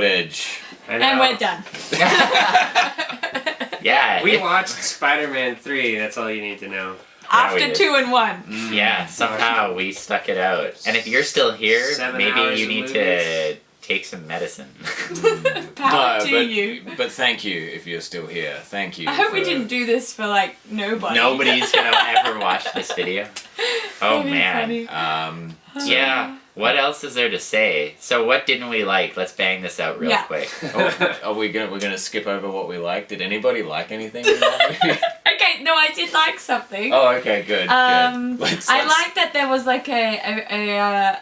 footage. And we're done. Yeah. We watched Spider-Man 3, that's all you need to know. After 2 and 1. Yeah, somehow we stuck it out. And if you're still here, 7 maybe hours you of need to take some medicine. Power to you. But thank you if you're still here. Thank you. I hope we didn't do this for like nobody. Nobody's gonna ever watch this video. Oh That'd be man. funny. Yeah. What else is there to say? So what didn't we like? Let's bang this out real quick. We're gonna skip over what we liked? Did anybody like anything in that movie? Okay, no, I did like something. Oh, okay, good. I like that there was like a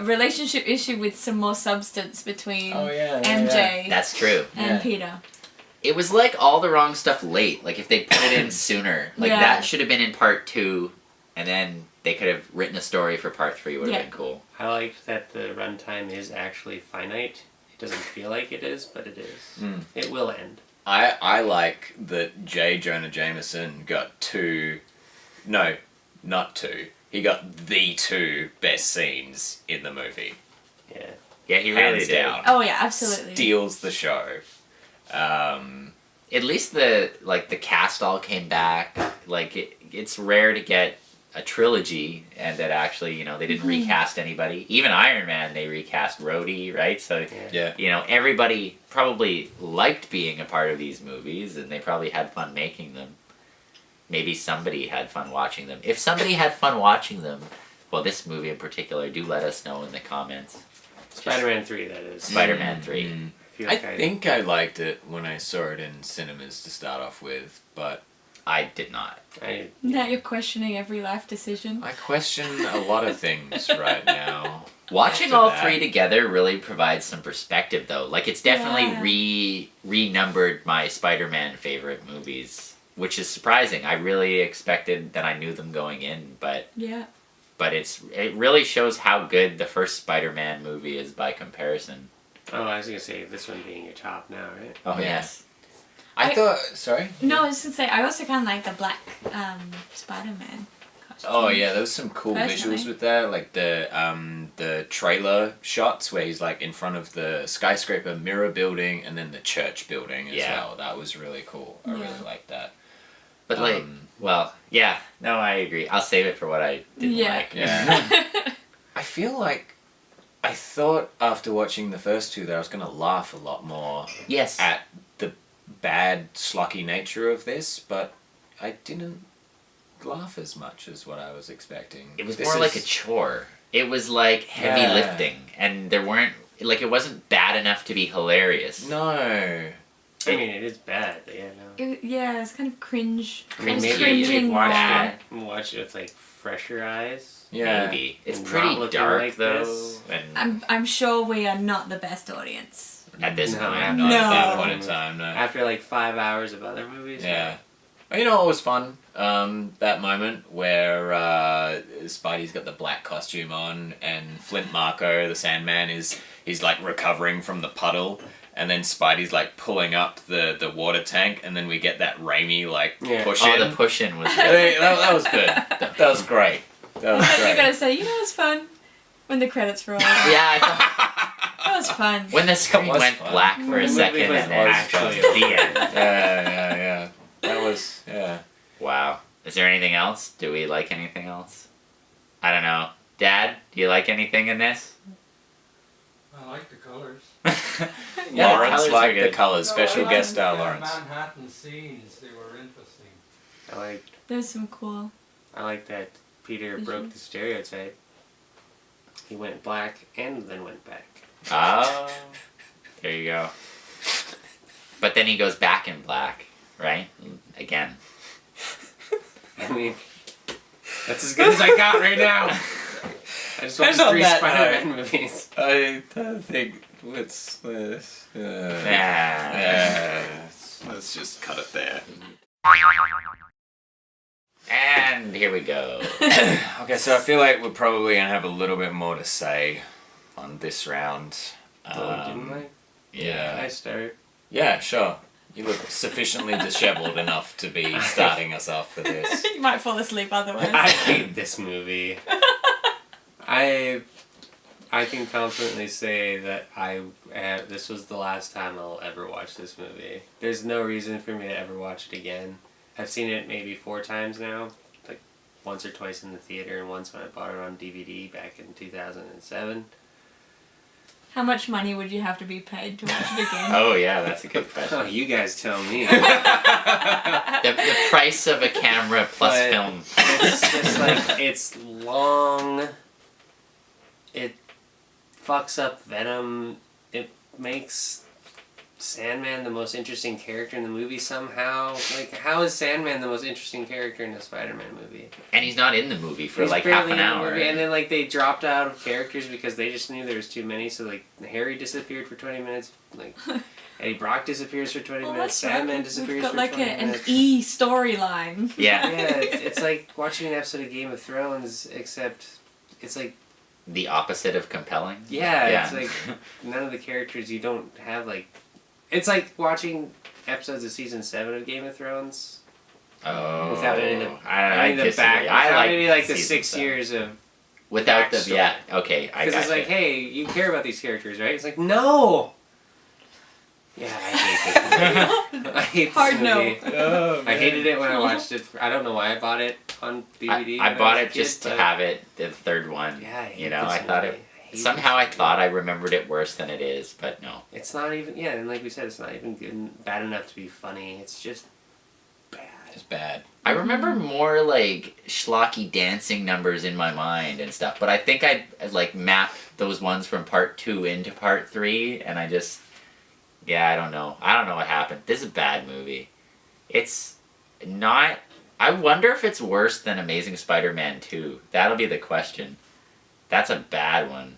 relationship issue with some more substance between MJ That's true. and Peter. It was like all the wrong stuff late. Like if they put it in sooner, like that should have been in part 2, and then they could have written a story for part 3. Would have been cool. I like that the runtime is actually finite. It doesn't feel like it is, but it is. It will end. I like that J. Jonah Jameson got not 2. He got the 2 best scenes in the movie. Yeah. Yeah, he really Hands did. down. Oh yeah, absolutely. Steals the show. At least the cast all came back. Like it's rare to get a trilogy and that actually, you know, they didn't recast anybody. Even Iron Man, they recast Rhodey, right? So, you know, everybody probably liked being a part of these movies and they probably had fun making them. Maybe somebody had fun watching them. If somebody had fun watching them, well, this movie in particular, do let us know in the comments. Spider-Man 3, that is. Spider-Man 3. I think I liked it when I saw it in cinemas to start off with, but I did not. Now you're questioning every life decision. I question a lot of things right now. Watching all 3 together really provides some perspective, though. Like, it's definitely renumbered my Spider-Man favorite movies, which is surprising. I really expected that I knew them going in, but it really shows how good the first Spider-Man movie is by comparison. Oh, I was gonna say this one being your top now, right? Oh yes. I thought. Sorry. No, I was gonna say I also kind of like the black Spider-Man costume. Oh yeah, there was some cool visuals with that, like the trailer shots where he's like in front of the skyscraper mirror building and then the church building as well. That was really cool. I really liked that. But no, I agree. I'll save it for what I didn't like. Yeah. I feel like I thought after watching the first 2 that I was gonna laugh a lot more. Yes. At the bad, schlocky nature of this, but I didn't laugh as much as what I was expecting. It was more like a chore. It was like heavy lifting, and there weren't it wasn't bad enough to be hilarious. No. I mean, it is bad, but It's kind of cringe. I mean, maybe you should watch it with like fresher eyes. Yeah. Maybe. It's pretty dark like though. And I'm sure we are not the best audience. At this point. Not at that point in time, no. After like 5 hours of other movies. Yeah. Well, you know what was fun? That moment where Spidey's got the black costume on and Flint Marko, the Sandman, he's like recovering from the puddle. And then Spidey's like pulling up the water tank, and then we get that Raimi push in. Oh, the push in was good. that was good. That was great. That was great. You're gonna say, you know, it's fun when the credits roll. Yeah, I thought that was fun. when the screen went black for a second and then actually the end. Yeah. That was Wow. Is there anything else? Do we like anything else? I don't know. Dad, do you like anything in this? I like the colors. Lawrence liked the colors. Special guest star Lawrence. Manhattan scenes, they were interesting. There's some cool. I like that Peter broke the stereotype. He went black and then went back. Oh, there you go. But then he goes back in black, right? Again. I mean, that's as good as I got right now. I just watched 3 Spider-Man movies. I think let's just cut it there. And here we go. Okay, so I feel like we're probably gonna have a little bit more to say on this round. Didn't I? Yeah. I start. Yeah, sure. You look sufficiently disheveled enough to be starting us off for this. You might fall asleep otherwise. I hate this movie. I I can confidently say that this was the last time I'll ever watch this movie. There's no reason for me to ever watch it again. I've seen it maybe 4 times now, like once or twice in the theater and once when I bought it on DVD back in 2007. How much money would you have to be paid to watch it again? Oh yeah, that's a good question. Oh, you guys tell me. The price of a camera plus But film. It's like, it's long. It fucks up Venom. It makes Sandman the most interesting character in the movie somehow. Like, how is Sandman the most interesting character in a Spider-Man movie? And he's not in the movie for He's like half barely an in the hour. movie, and then like they dropped out of characters because they just knew there was too many. So like Harry disappeared for 20 minutes. Like Eddie Brock disappears for 20 minutes. that's right. Sandman disappears We've got for like 20 an minutes. E storyline. Yeah. Yeah, it's like watching an episode of Game of Thrones, except it's like The opposite of compelling. yeah. It's like none of the characters you don't have like. It's like watching episodes of season 7 of Game of Thrones. Oh. Without any of the, I any of the disagree. back, I without like any like the season 6 7. years of. Without the backstory. yeah. Okay, I Because got it's like, you. hey, you care about these characters, right? It's like, no! Yeah, I hate this movie. I hate this Hard movie. Oh, I hated it when I watched it. I don't know why I bought it on DVD. I when bought was a it just kid, to but- have it, the third one. Yeah, I hate You know, this I thought movie. it. hate Somehow I this thought I movie. remembered it worse than it is, but no. It's not even, yeah, and like we said, it's not even good, bad enough to be funny. It's just bad. It's bad. I remember more like schlocky dancing numbers in my mind and stuff, but I think I'd like map those ones from part 2 into part 3, and I just, yeah, I don't know what happened. This is a bad movie. It's not, I wonder if it's worse than Amazing Spider-Man 2. That'll be the question. That's a bad one.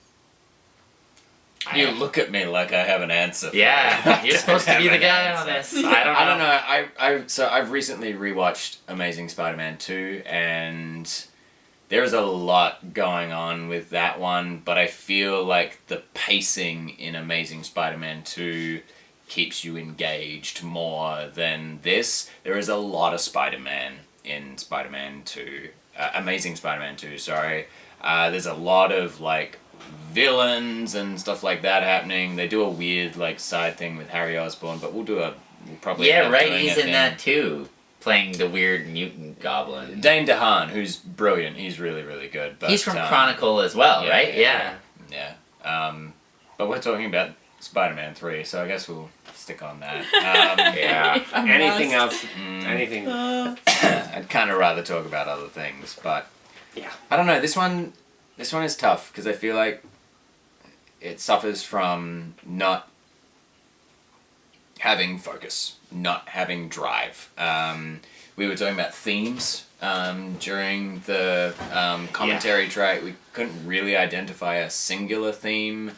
You look at me like I have an answer. For Yeah, it. you're supposed to be the guy Have on an this. answer. I don't know. I don't know. So I've recently rewatched Amazing Spider-Man 2, and there's a lot going on with that one, but I feel like the pacing in Amazing Spider-Man 2 keeps you engaged more than this. There is a lot of Spider-Man in Spider-Man 2. Amazing Spider-Man 2, sorry. There's a lot of, like, villains and stuff like that happening. They do a weird, like, side thing with Harry Osborn, but we'll probably Yeah, end up right, doing he's a in thing. that too. Playing the weird mutant goblin. Dane DeHaan, who's brilliant. He's really, really good. But, He's from Chronicle as well, yeah, right? Yeah. But we're talking about Spider-Man 3, so I guess we'll stick on that. Yeah. If I'm Anything lost. else? Anything. I'd kind of rather talk about other things, but Yeah. I don't know. This one is tough because I feel like it suffers from not having focus, not having drive. We were talking about themes during the commentary track. We couldn't really identify a singular theme.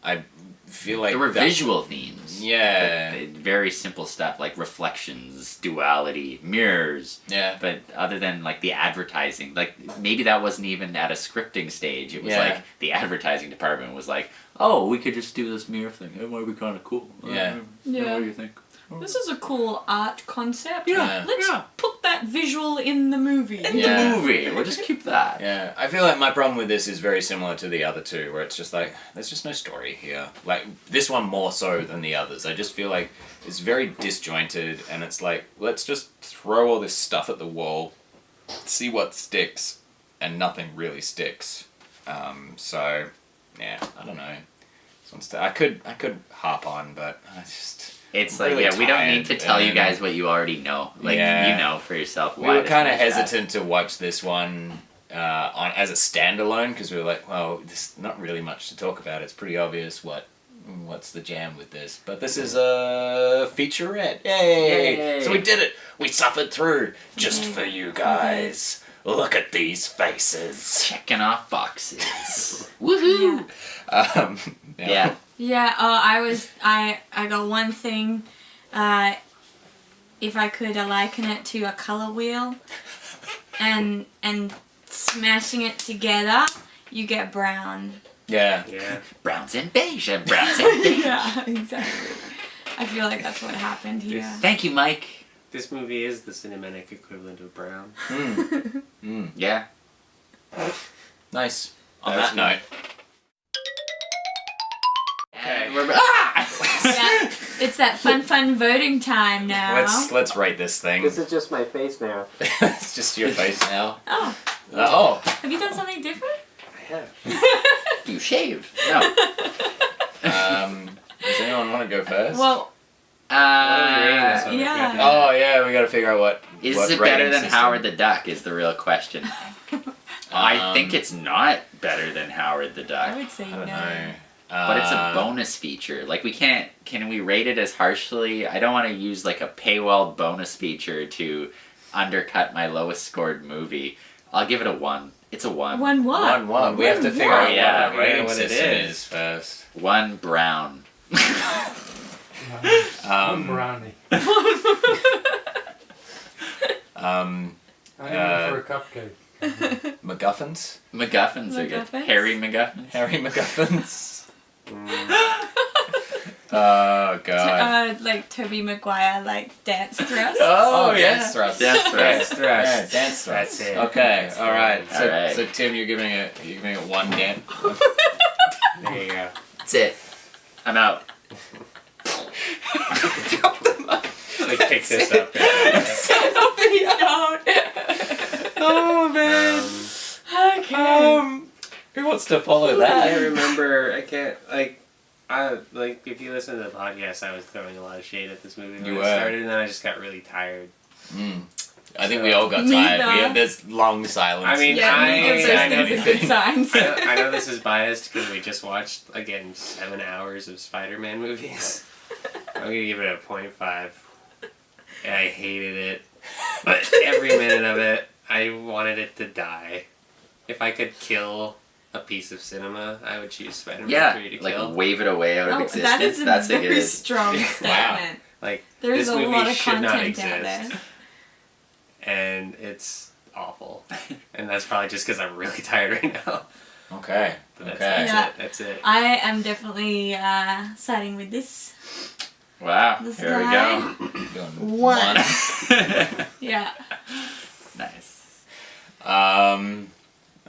I feel like There were that- visual themes. Yeah. But very simple stuff like reflections, duality, mirrors. Yeah. But other than like the advertising, like maybe that wasn't even at a scripting stage. It was Yeah. like the advertising department was like, oh, we could just do this mirror thing. It might be kind of cool. Yeah. Yeah. What do you think? This is a cool art concept. Yeah. Let's Yeah. put that visual in the movie. In Yeah. the movie. We'll just keep that. Yeah, I feel like my problem with this is very similar to the other two, where it's just like, there's just no story here. Like, this one more so than the others. I just feel like it's very disjointed, and it's like, let's just throw all this stuff at the wall, see what sticks, and nothing really sticks. So, yeah, I don't know. This one's I could harp on, but I just... It's I'm like, really yeah, we don't need to tired, tell you and- guys what you already know. Like, Yeah. you know for yourself We why were this kind of movie's bad. hesitant to watch this one as a standalone because we were like, well, there's not really much to talk about. It's pretty obvious what's the jam with this. But this is a featurette. Yay! Yay. So we did it. We suffered through just for you guys. Look at these faces. Checking off boxes. Woohoo! Yeah. Yeah, I got one thing. If I could liken it to a color wheel, and smashing it together, you get brown. Yeah. Yeah. Browns and beige and browns and beige. Yeah, exactly. I feel like that's what happened here. Thank you, Mike. This movie is the cinematic equivalent of Brown. Yeah. Nice. On That's that note. It's that fun voting time now. Let's rate this thing. This is just my face now. It's just your face now. Oh. Oh. Have you done something different? I have. You shaved. No. Does anyone want to go first? Well, What are we rating this one? yeah. Oh yeah, we got to figure out what. Is what it better rating than system. Howard the Duck is the real question. I think it's not better than Howard the Duck. I would say I no. don't know. But it's a bonus feature. Like, can we rate it as harshly? I don't want to use like a paywall bonus feature to undercut my lowest scored movie. I'll give it a 1. It's a 1. 1 what? 1-1. We have to figure out Yeah, what our rating what it system is. is first. 1 brown. Brownie. Um, I'm aiming for a cupcake. MacGuffins. MacGuffins are good. MacGuffins? Harry MacGuffins. Harry MacGuffins. Oh god. Like Tobey Maguire, like dance thrust. Oh, yeah. dance thrust. Dance thrust. Dance thrust. Yeah, dance thrust. That's it. Okay, That's all right. it. So, All right. so Tim, you're giving it 1 dance. There you go. That's it. I'm out. Like, pick this up. Please don't. Oh man. Okay. Who wants to follow I that? can't remember. I can't if you listen to the podcast, I was throwing a lot of shade at this movie when You it were. started, and then I just got really tired. I think we all got Me tired. neither. There's long silence. I mean, Yeah, neither of those I know things are good signs. I know this is biased because we just watched again 7 hours of Spider-Man movies. I'm gonna give it a 0.5. And I hated it, but every minute of it, I wanted it to die. If I could kill a piece of cinema, I would choose Spider-Man 3 Yeah, to like kill. wave it away out of Oh, existence. that is a That's a very good. strong statement. Like, There's this a movie lot of should not content out exist. there. And it's awful. And that's probably just because I'm really tired right now. Okay. But that's, Okay. Yeah. that's it. I am definitely siding with this. Wow. This Here guy. Doing 1. Yeah. Nice.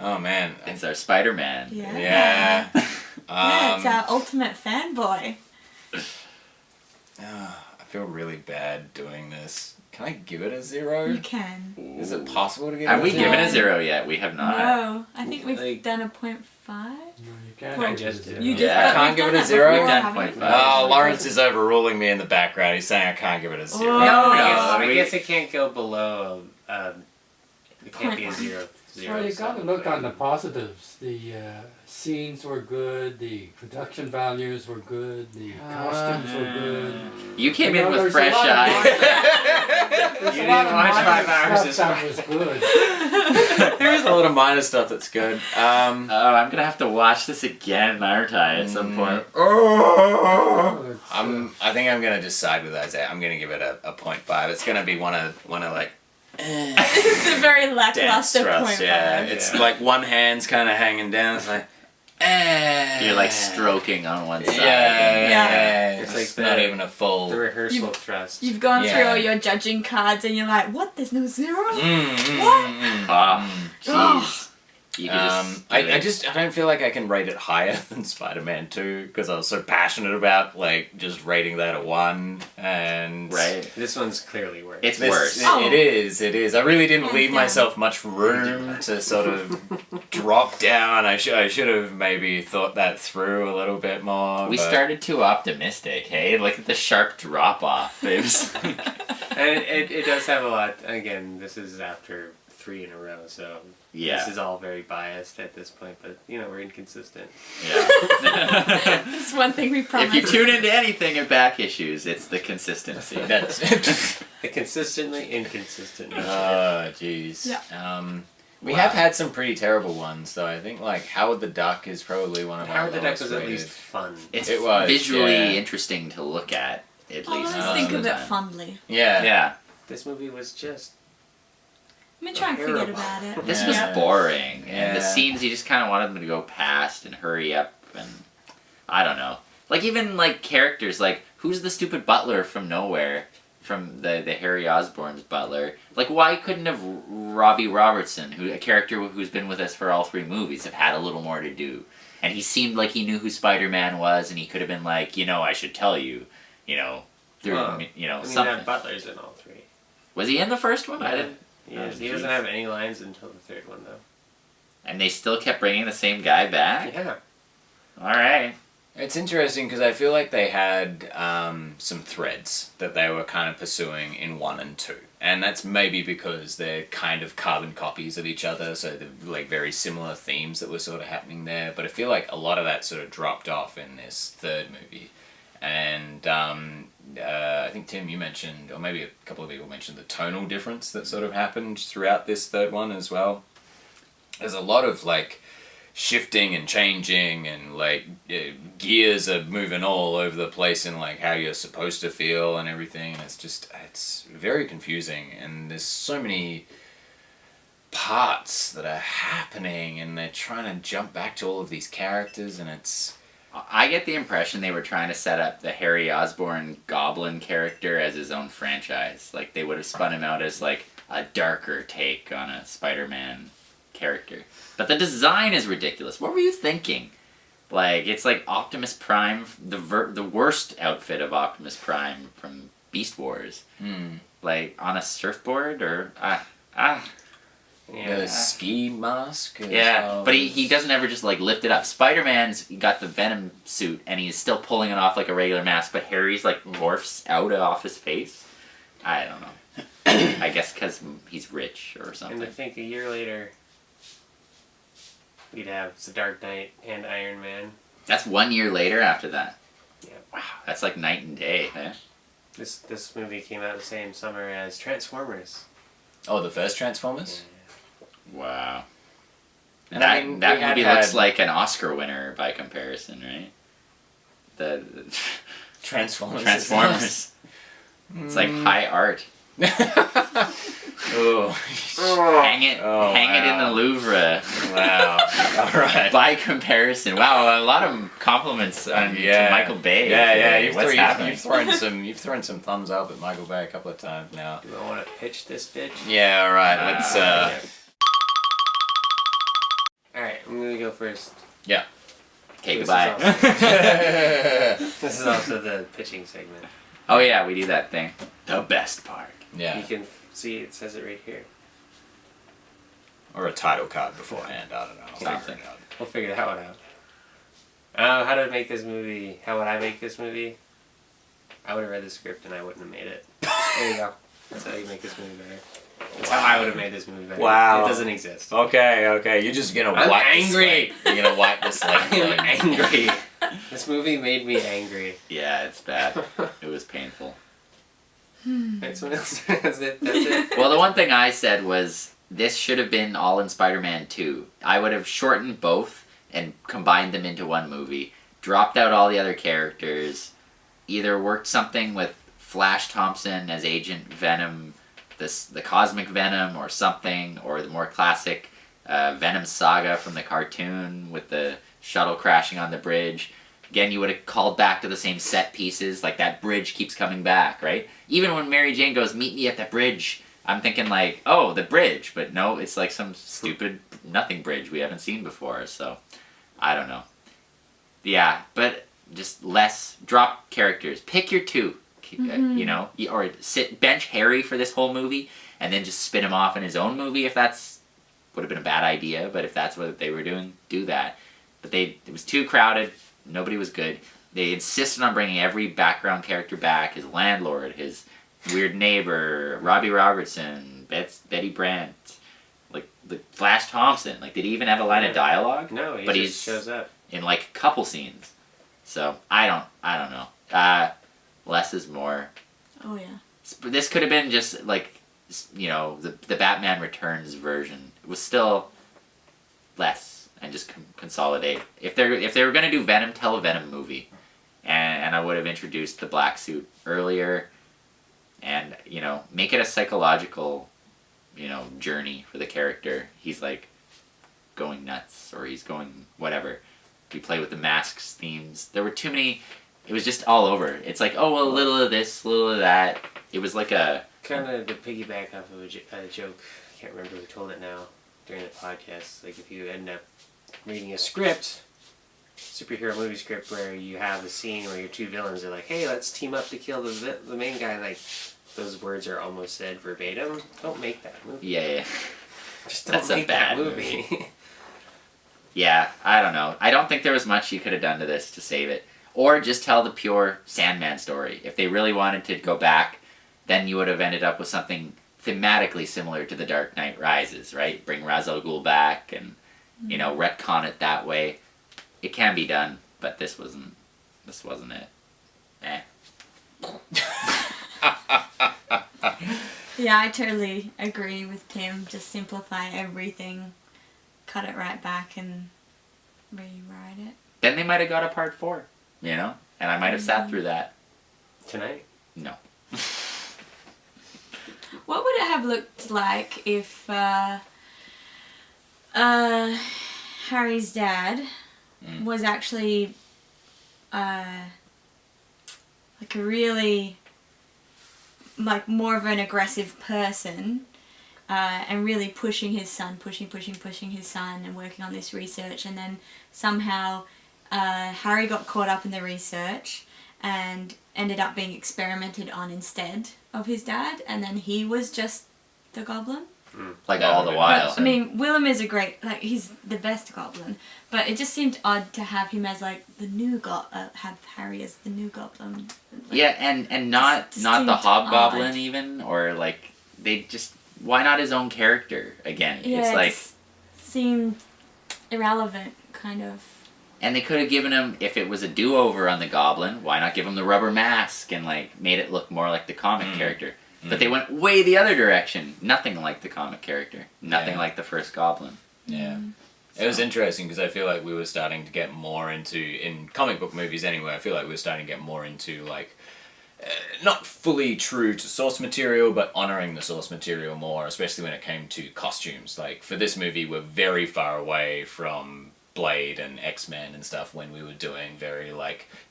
Oh man. It's our Spider-Man. Yeah. Yeah. Yeah, it's our ultimate fanboy. I feel really bad doing this. Can I give it a 0? You can. Is it possible to give Have it we a Yeah. 0? given a 0 yet? We have not. No, I think we've Like- done a 0.5. No, you can't. Well, have just it. did. You just Yeah. but I can't we've give done it a that 0? before, Done haven't we? 0.5. Lawrence is overruling me in the background. He's saying I can't give it a 0. Oh. No, I we- guess it can't go below. It can't be a 0.1. 0. Well, you got to look on the positives. The scenes were good. The production values were good. The costumes were good. You came You in know, with there's a fresh lot of eyes. There's You a lot didn't of watch minor 5 hours stuff of that was good. There is a lot of minor stuff that's good. Oh, I'm gonna have to watch this again, aren't I, at some point? Oh, it's, I think I'm gonna just side with Isaiah. I'm gonna give it a 0.5. It's gonna be one of like It's a very dance lackluster thrust. 0.5. Yeah, it's Yeah. like one hand's kind of hanging down. It's like, You're like stroking on one Yeah, side. yeah. It's It's like not the- even a full. The rehearsal You've- thrust. You've gone through Yeah. all your judging cards and you're like, what? There's no 0? Ah, jeez. You could I don't feel like I can rate it higher than Spider-Man 2 because I was so passionate about like just rating that a 1 and right. This one's clearly worse. It's This- worse. Oh. It is. I really didn't Hands leave down. myself much room to sort of drop down. I should have maybe thought that through a little bit more. We but- started too optimistic, hey? Look at the sharp drop off. It was And it does have a lot. Again, this is after 3 in a row, so Yeah. this is all very biased at this point. But we're inconsistent. yeah. That's one thing we If promised. you tune into anything in back issues, it's the consistency. That's. The consistently inconsistent. nature. Oh, jeez. Yeah. We Wow. have had some pretty terrible ones, though. I think like Howard the Duck is probably one of Howard the our Duck lowest was at rated. least fun. It's It was, visually yeah. interesting to look at I least. always most think of of the it time. fondly. Yeah. Yeah. This movie was just. Let me try and forget Terrible. about it. This Yeah. was boring, and the Yeah. scenes you just kind of wanted them to go past and hurry up, and I don't know. Like even like characters, like who's the stupid butler from nowhere, from the Harry Osborn's butler? Like why couldn't have Robbie Robertson, a character who's been with us for all 3 movies, have had a little more to do? And he seemed like he knew who Spider-Man was, and he could have been like, I should tell you. through something. Butler's in all three. Was he in the first one? I didn't. He doesn't have any lines until the third one, though. And they still kept bringing the same guy back? Yeah. All right. It's interesting because I feel like they had some threads that they were kind of pursuing in 1 and 2. And that's maybe because they're kind of carbon copies of each other, so they're like very similar themes that were sort of happening there. But I feel like a lot of that sort of dropped off in this third movie. And I think, Tim, you mentioned, or maybe a couple of people mentioned, the tonal difference that sort of happened throughout this third one as well. There's a lot of like shifting and changing, and like gears are moving all over the place in like how you're supposed to feel and everything, and it's very confusing, and there's so many parts that are happening, and they're trying to jump back to all of these characters, and I get the impression they were trying to set up the Harry Osborn Goblin character as his own franchise. Like, they would have spun him out as like a darker take on a Spider-Man character. But the design is ridiculous. What were you thinking? Like, it's like Optimus Prime, the worst outfit of Optimus Prime from Beast Wars. Like, on a surfboard, or the ski mask. Yeah, but he doesn't ever just like lift it up. Spider-Man's got the Venom suit, and he's still pulling it off like a regular mask, but Harry's like morphs out off his face. I don't know. I guess because he's rich or something. And I think a year later, we'd have The Dark Knight and Iron Man. That's 1 year later after that. Yeah. Wow, that's like night and day. Eh? This movie came out the same summer as Transformers. Oh, the first Transformers? Wow. And that I mean, that movie looks like an Oscar winner by comparison, right? The Transformers. Transformers. It's like high art. Oh. Hang it in the Louvre. Wow. All right. By comparison, wow, a lot of compliments to Michael Bay. Yeah. What's happening? You've thrown some thumbs up at Michael Bay a couple of times now. Do I want to pitch this bitch? Yeah. All right. Let's. All right, I'm gonna go first. Yeah. Okay, goodbye. This is also the pitching segment. Oh yeah, we do that thing. The best part. Yeah. You can see it says it right here. Or a title card beforehand. I don't know. Something. We'll figure that one out. How to make this movie? How would I make this movie? I would have read the script and I wouldn't have made it. There you go. That's how you make this movie better. That's how I would have made this movie better. Wow. It doesn't exist. Okay. You're just gonna wipe angry. You're gonna wipe the slate. I'm angry. This movie made me angry. Yeah, it's bad. It was painful. Next one else. That's it. Well, the one thing I said was this should have been all in Spider-Man 2. I would have shortened both and combined them into one movie. Dropped out all the other characters. Either worked something with Flash Thompson as Agent Venom, the Cosmic Venom or something, or the more classic Venom saga from the cartoon with the shuttle crashing on the bridge. Again, you would have called back to the same set pieces, like that bridge keeps coming back, right? Even when Mary Jane goes, meet me at the bridge, I'm thinking like, oh, the bridge, but no, it's like some stupid nothing bridge we haven't seen before, so I don't know. Yeah, but just drop characters. Pick your two, or bench Harry for this whole movie, and then just spin him off in his own movie if that's, would have been a bad idea, but if that's what they were doing, do that. But it was too crowded. Nobody was good. They insisted on bringing every background character back. His landlord, his weird neighbor, Robbie Robertson, Betty Brant, like Flash Thompson. Like, did he even have a line of dialogue? No, he just shows up in like a couple scenes. So I don't know. Less is more. Oh yeah. This could have been just like, the Batman Returns version. It was still less. And just consolidate. If they were gonna do Venom, tell a Venom movie, and I would have introduced the black suit earlier, and make it a psychological, journey for the character. He's like going nuts, or he's going whatever. We play with the masks themes. There were too many. It was just all over. It's like, oh well, a little of this, a little of that. It was like a kind of to piggyback off of a joke. I can't remember who told it now during the podcast. Like if you end up reading a script superhero movie script where you have a scene where your two villains are like, hey, let's team up to kill the main guy. Like, those words are almost said verbatim. Don't make that movie. Yeah. Just don't That's a make bad that movie. Yeah, I don't know. I don't think there was much you could have done to this to save it. Or just tell the pure Sandman story. If they really wanted to go back, then you would have ended up with something thematically similar to The Dark Knight Rises, right? Bring Ra's al Ghul back and, retcon it that way. It can be done, but this wasn't it. Eh. Yeah, I totally agree with Tim. Just simplify everything, cut it right back, and rewrite it. Then they might have got a part 4, and I might have sat through that. Tonight? No. What would it have looked like if Harry's dad was actually like a really more of an aggressive person and really pushing his son, pushing his son and working on this research, and then somehow Harry got caught up in the research and ended up being experimented on instead of his dad, and then he was just the goblin. Like all the while. I mean, Willem is he's the best goblin, but it just seemed odd to have him as the new have Harry as the new goblin. Yeah, and not the hobgoblin even, or they just, why not his own character again? Yeah, it just seemed irrelevant, kind of. And they could have given him, if it was a do-over on the goblin, why not give him the rubber mask and made it look more like the comic character? But they went way the other direction. Nothing like the comic character. Nothing like the first goblin. Yeah. It was interesting because I feel like we were starting to get more into, in comic book movies anyway, I feel like we were starting to get more into not fully true to source material, but honoring the source material more, especially when it came to costumes. For this movie, we're very far away from Blade and X-Men and stuff when we were doing very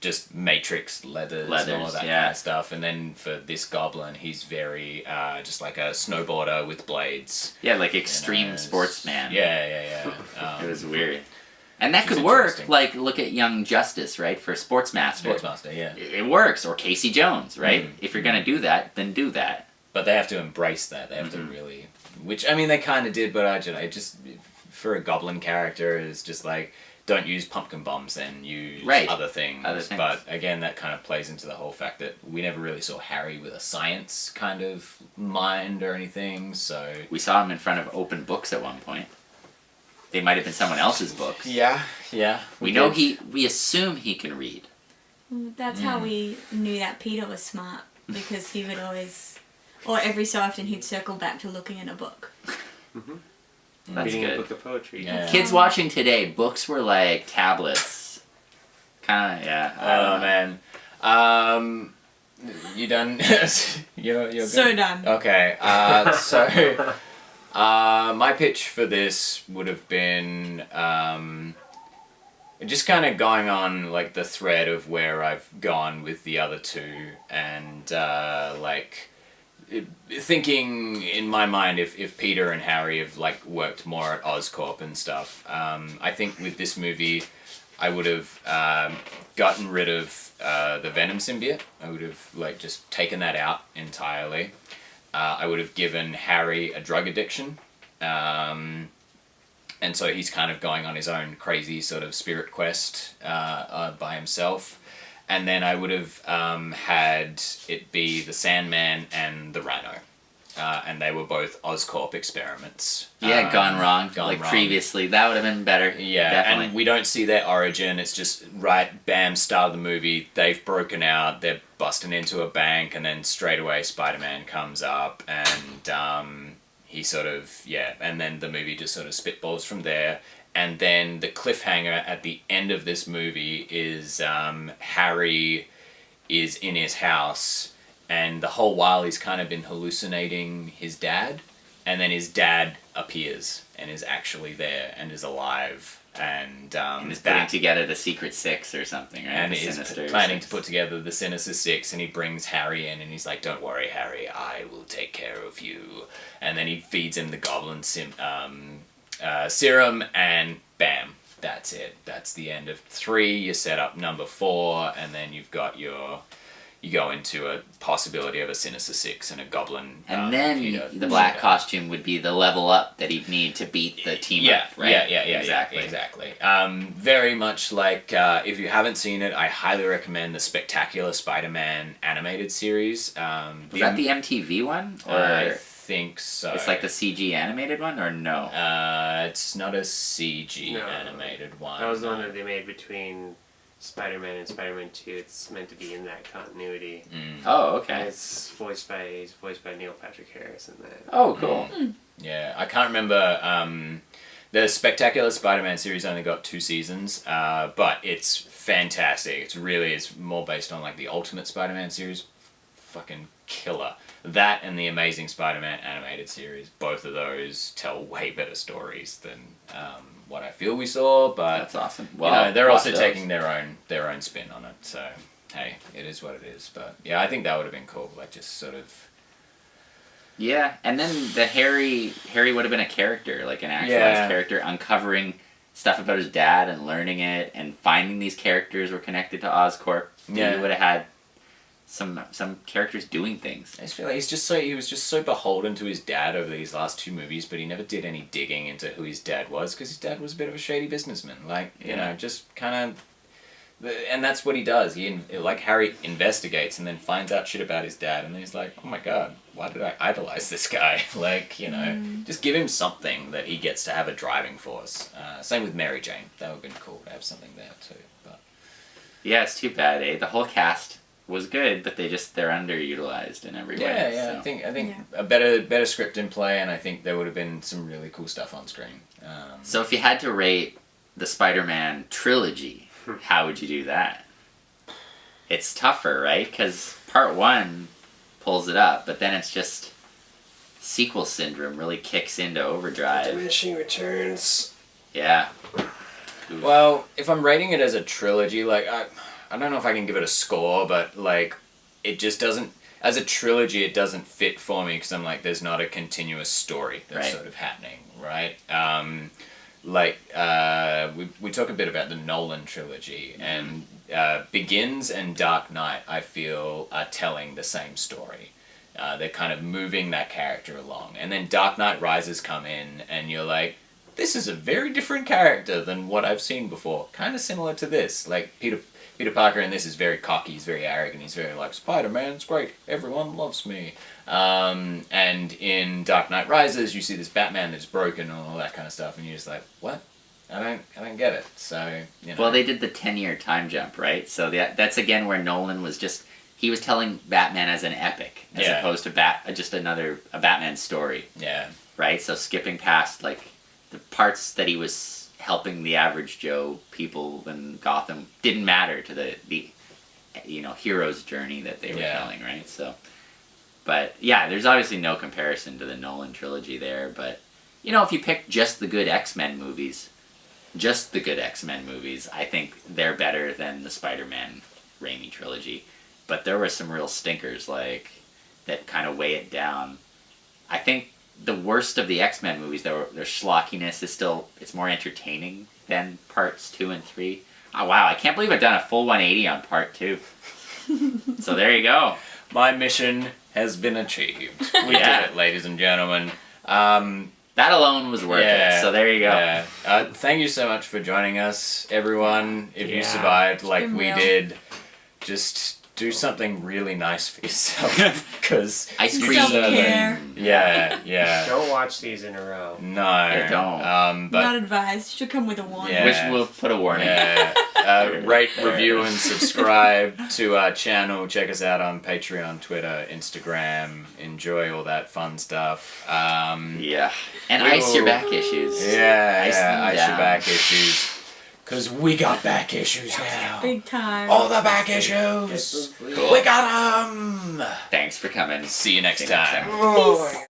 just Matrix leathers and all that kind of stuff. And then for this goblin, he's very just like a snowboarder with blades. Yeah, extreme sportsman. Yeah. It was weird. And that could work. Look at Young Justice, right? For Sportsmaster. Sportsmaster, yeah. It works. Or Casey Jones, right? If you're going to do that, then do that. But they have to embrace that. They have to really... Which, I mean, they kind of did, but I just... For a goblin character, is just don't use pumpkin bombs and use other things. But again, that kind of plays into the whole fact that we never really saw Harry with a science kind of mind or anything, so... We saw him in front of open books at one point. They might have been someone else's books. Yeah. We assume he can read. That's how we knew that Peter was smart, because he would always, or every so often, he'd circle back to looking in a book. That's Reading good. a book of poetry. Yeah. Kids watching today, books were like tablets. Kind of, yeah. Oh, man. You done? You're good? So done. Okay, so... my pitch for this would have been just kind of going on the thread of where I've gone with the other two, and thinking in my mind if Peter and Harry have worked more at Oscorp and stuff. I think with this movie I would have gotten rid of the Venom symbiote. I would have just taken that out entirely. I would have given Harry a drug addiction, and so he's kind of going on his own crazy sort of spirit quest by himself. And then I would have had it be the Sandman and the Rhino, and they were both Oscorp experiments. Yeah, gone wrong. Wrong. Previously, that would have been better. Yeah, definitely. And we don't see their origin. It's just bam, start of the movie. They've broken out. They're busting into a bank, and then straight away Spider-Man comes up, and he sort of and then the movie just sort of spitballs from there. And then the cliffhanger at the end of this movie is Harry is in his house, and the whole while he's kind of been hallucinating his dad, and then his dad appears and is actually there and is alive, and is putting together the Secret Six or something, right? And is planning to put together the Sinister Six, and he brings Harry in, and he's like, "Don't worry, Harry, I will take care of you." And then he feeds him the goblin serum, and bam, that's it. That's the end of 3. You set up number 4, and then you've got you go into a possibility of a Sinister Six and a Goblin. And then Peter the black shootout. costume would be the level up that he'd need to beat the team up, right? Yeah, exactly. Very much like, if you haven't seen it, I highly recommend the Spectacular Spider-Man animated series. Was that the MTV one? Or I think so. it's like the CG animated one, or no? It's not a CG No. animated one. That was the one that they made between Spider-Man and Spider-Man 2. It's meant to be in that continuity. Oh, And okay. he's voiced by Neil Patrick Harris in that. Oh, cool. Yeah, I can't remember. The Spectacular Spider-Man series only got 2 seasons, but it's fantastic. It's more based on like the Ultimate Spider-Man series. Fucking killer. That and the Amazing Spider-Man animated series. Both of those tell way better stories than what I feel we saw. But That's awesome. you know, they're also watch those. taking their own spin on it. So hey, it is what it is. But yeah, I think that would have been cool. Like just sort of. Yeah, and then the Harry would have been a character, like an actualized character, uncovering stuff about his dad and learning it, and finding these characters were connected to Oscorp. Yeah. He would have had some characters doing things. I just feel like he was just so beholden to his dad over these last 2 movies, but he never did any digging into who his dad was because his dad was a bit of a shady businessman. Like, you know, just kind of, and that's what he does. Like Harry investigates and then finds out shit about his dad, and then he's like, oh my god, why did I idolize this guy? Like, you know, just give him something that he gets to have a driving force. Same with Mary Jane. That would have been cool to have something there too. But Yeah, it's too bad, eh? The whole cast was good, but they're underutilized in every way. yeah, So. I think a better script in play, and I think there would have been some really cool stuff on screen. So if you had to rate the Spider-Man trilogy, how would you do that? It's tougher, right? Because part 1 pulls it up, but then it's just sequel syndrome really kicks into overdrive. Diminishing returns. Yeah. Well, if I'm rating it as a trilogy, like I don't know if I can give it a score, but like it just doesn't. As a trilogy, it doesn't fit for me because I'm like, there's not a continuous story that's Right. sort of happening, right? We talk a bit about the Nolan trilogy, and Begins and Dark Knight, I feel, are telling the same story. They're kind of moving that character along, and then Dark Knight Rises come in, and you're like, this is a very different character than what I've seen before. Kind of similar to this, like Peter Parker in this is very cocky, he's very arrogant, he's very like, Spider-Man's great, everyone loves me. And in Dark Knight Rises, you see this Batman that's broken and all that kind of stuff, and you're just like, what? I don't get it. So, you know. Well, they did the 10-year time jump, right? So that's again where Nolan was he was telling Batman as an epic, as opposed to a Batman story, Yeah. right? So skipping past like the parts that he was helping the average Joe people in Gotham didn't matter to the hero's journey that they were telling, right? So, but yeah, there's obviously no comparison to the Nolan trilogy there. But if you pick just the good X-Men movies, I think they're better than the Spider-Man Raimi trilogy. But there were some real stinkers like that kind of weigh it down. I think the worst of the X-Men movies, their schlockiness is it's more entertaining than parts 2 and 3. Oh wow, I can't believe I've done a full 180 on part 2. So there you go. My mission has been achieved. We did it, ladies and gentlemen. That alone was worth it. So there you go. Yeah. Thank you so much for joining us, everyone. If you survived like been we real. did, just do something really nice for yourself. Because Ice Some cream. self-care. yeah. Don't watch these in a row. No. Yeah, don't. But Not advised. Should come with a warning. Yeah. Which we'll put a warning. Rate, review, and subscribe to our channel. Check us out on Patreon, Twitter, Instagram. Enjoy all that fun stuff. Yeah. And ice your back issues. Ice them Ice down. your back issues. Because we got back issues now. Big time. All the back issues. Cool. We got them. Thanks for coming. See you next See you next time. time. Oh my